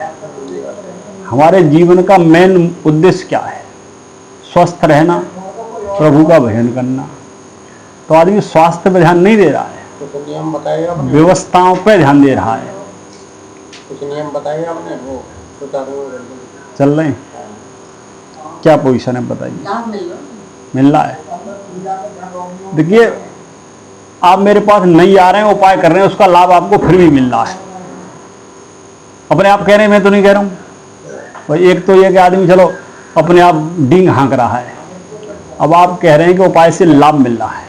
हमारे जीवन का मेन उद्देश्य क्या है? स्वस्थ रहना, प्रभु का भजन करना। तो आदमी स्वास्थ्य पे ध्यान नहीं दे रहा है, कुछ नियम बताइए आपने, व्यवस्थाओं पे ध्यान दे रहा है। कुछ नियम बताइए आपने, वो चल रहे हैं। क्या पोजीशन है बताइए? मिल रहा है। देखिए, आप मेरे पास नहीं आ रहे हैं, उपाय कर रहे हैं, उसका लाभ आपको फिर भी मिल रहा है। अपने आप कह रहे हैं, मैं तो नहीं कह रहा हूं भाई। एक तो ये कि आदमी चलो अपने आप डींग हाँक रहा है, अब आप कह रहे हैं कि उपाय से लाभ मिल रहा है,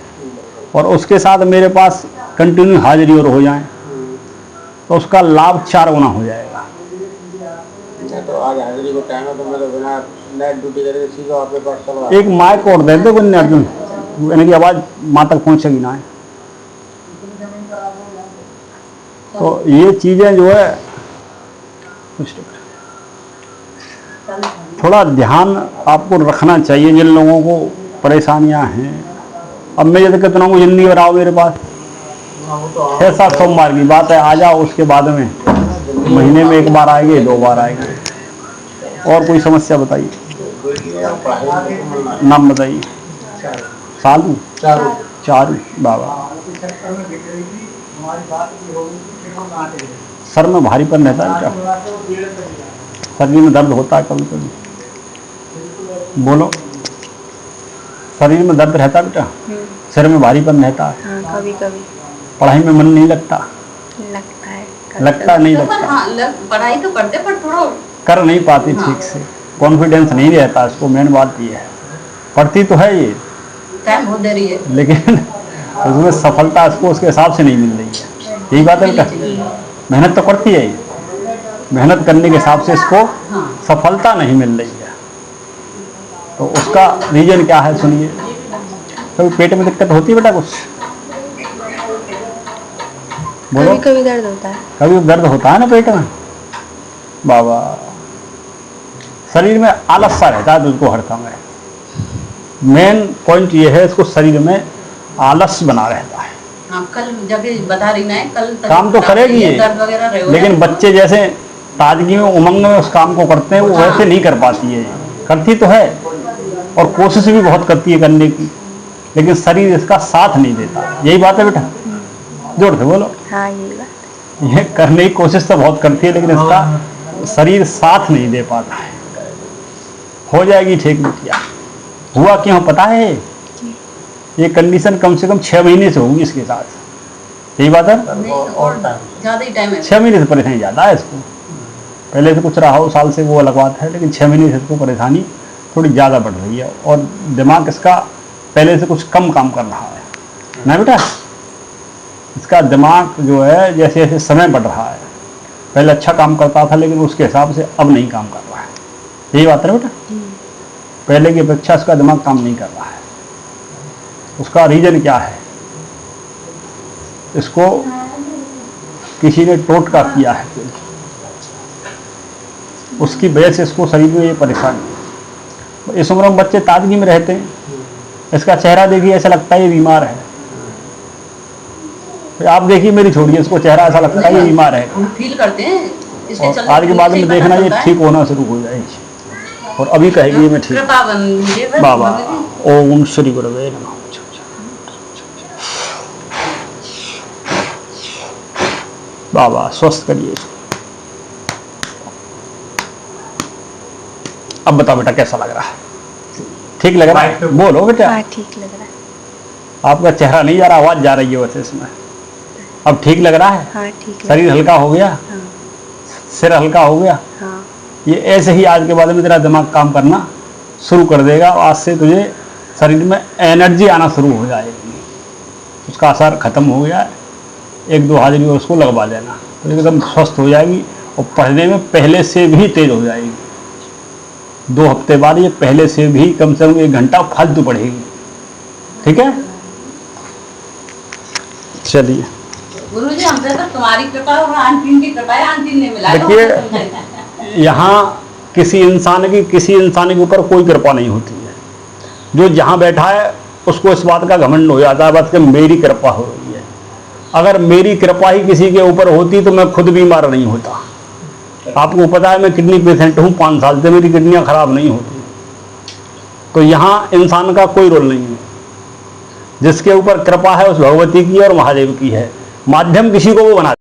और उसके साथ मेरे पास कंटिन्यू हाजिरी और हो जाए तो उसका लाभ 4 गुना हो जाएगा। तो आज हाजिरी को टाइम है, तो मैं तो बिना नाइट ड्यूटी करके सीधा आपके पास चलवा। एक माइक और दे दो कन्या अर्जुन, यानी कि आवाज माँ तक पहुंचेगी ना। तो ये चीजें जो है थोड़ा ध्यान आपको रखना चाहिए। जिन लोगों को परेशानियां हैं, अब मैं जैसे कहता हूँ जिंदगी भर आओ मेरे पास, 6-7 सोमवार की बात है, आ जाओ, उसके बाद में महीने में 1 बार आएंगे, 2 बार आएंगे। और कोई समस्या बताइए, नाम बताइए। सालू चारू बाबा। सर में भारीपन रहता है क्या? शरीर में दर्द होता है कभी कभी? बोलो, शरीर में दर्द रहता है बेटा? सिर में भारीपन रहता है? कभी कभी। पढ़ाई में मन नहीं लगता? लगता है। लगता नहीं लगता? पढ़ाई तो करते पर थोड़ा कर नहीं पाती ठीक से, कॉन्फिडेंस नहीं रहता इसको। मेन बात ये है, पढ़ती तो है ये, टाइम हो दे रही है, लेकिन उसमें सफलता इसको उसके हिसाब से नहीं मिल रही है। यही बात है बेटा, मेहनत तो करती है ये, मेहनत करने के हिसाब से इसको सफलता नहीं मिल रही है। तो उसका रीजन क्या है सुनिए। कभी पेट में दिक्कत होती है बेटा कुछ? बोलो। कभी कभी दर्द होता है। कभी दर्द होता है ना पेट में बाबा। शरीर में आलस सा रहता है तुझको हर समय। मेन पॉइंट ये है, इसको शरीर में आलस बना रहता है। हाँ, कल जगह बता रही ना, कल काम तो करेगी ये, लेकिन बच्चे जैसे ताजगी में उमंग में उस काम को करते हैं, वो वैसे नहीं कर पाती है। करती तो है और कोशिश भी बहुत करती है करने की, लेकिन शरीर इसका साथ नहीं देता। यही बात है बेटा, जोर से बोलो। हाँ, यही बात। ये करने की कोशिश तो बहुत करती है, लेकिन इसका शरीर साथ नहीं दे पाता है। हो जाएगी ठीक बिटिया। हुआ क्यों पता है? ये कंडीशन कम से कम 6 महीने से होगी इसके साथ। यही बात है, और ज्यादा ही टाइम है। 6 महीने से परेशानी ज्यादा है इसको। पहले से कुछ रहा हो साल से वो अलग बात है, लेकिन 6 महीने से इसको परेशानी थोड़ी ज़्यादा बढ़ रही है, और दिमाग इसका पहले से कुछ कम काम कर रहा है ना बेटा। इसका दिमाग जो है जैसे जैसे समय बढ़ रहा है, पहले अच्छा काम करता था, लेकिन उसके हिसाब से अब नहीं काम कर रहा है। यही बात है बेटा, पहले की अपेक्षा इसका दिमाग काम नहीं कर रहा है। उसका रीजन क्या है? इसको किसी ने टोटका किया है, उसकी वजह से इसको शरीर में ये परेशानी। इस उम्र में बच्चे ताजगी में रहते हैं, इसका चेहरा देखिए ऐसा लगता है ये बीमार है। आप देखिए मेरी छोड़िए, इसको चेहरा ऐसा लगता है ये बीमार है। हम फील करते हैं इसके और चलते। आज के बाद में देखना ये ठीक होना शुरू हो जाएगी, और अभी कहेगी मैं ठीक। बाबा ओम श्री गुरुवे नमः। बाबा स्वस्थ करिए इसको। अब बताओ बेटा कैसा लग रहा है? ठीक लग रहा है? बोलो बेटा। हाँ, ठीक लग रहा है। आपका चेहरा नहीं जा रहा, आवाज जा रही है वैसे इसमें। अब ठीक लग रहा है? हाँ, ठीक। शरीर हल्का हो गया? हाँ। सिर हल्का हो गया? हाँ। ये ऐसे ही आज के बाद में तेरा दिमाग काम करना शुरू कर देगा। आज से तुझे शरीर में एनर्जी आना शुरू हो जाएगी। उसका असर खत्म हो गया है। 1-2 हाजिरी और उसको लगवा देना, तो एकदम स्वस्थ हो जाएगी, और पढ़ने में पहले से भी तेज हो जाएगी। 2 हफ्ते बाद ये पहले से भी कम से कम 1 घंटा फालतू पढ़ेगी। ठीक है, चलिए। गुरुजी, हमसे तो तुम्हारी कृपा और आंटी की कृपा है, आंटी ने मिला। देखिए, यहाँ किसी इंसान के ऊपर कोई कृपा नहीं होती है। जो जहाँ बैठा है उसको इस बात का घमंड हो जाता है, बस कि मेरी कृपा हो रही है। अगर मेरी कृपा ही किसी के ऊपर होती तो मैं खुद बीमार नहीं होता। आपको पता है मैं किडनी पेशेंट हूँ, 5 साल से मेरी किडनियाँ खराब नहीं होती। तो यहाँ इंसान का कोई रोल नहीं है, जिसके ऊपर कृपा है उस भगवती की और महादेव की है, माध्यम किसी को वो बना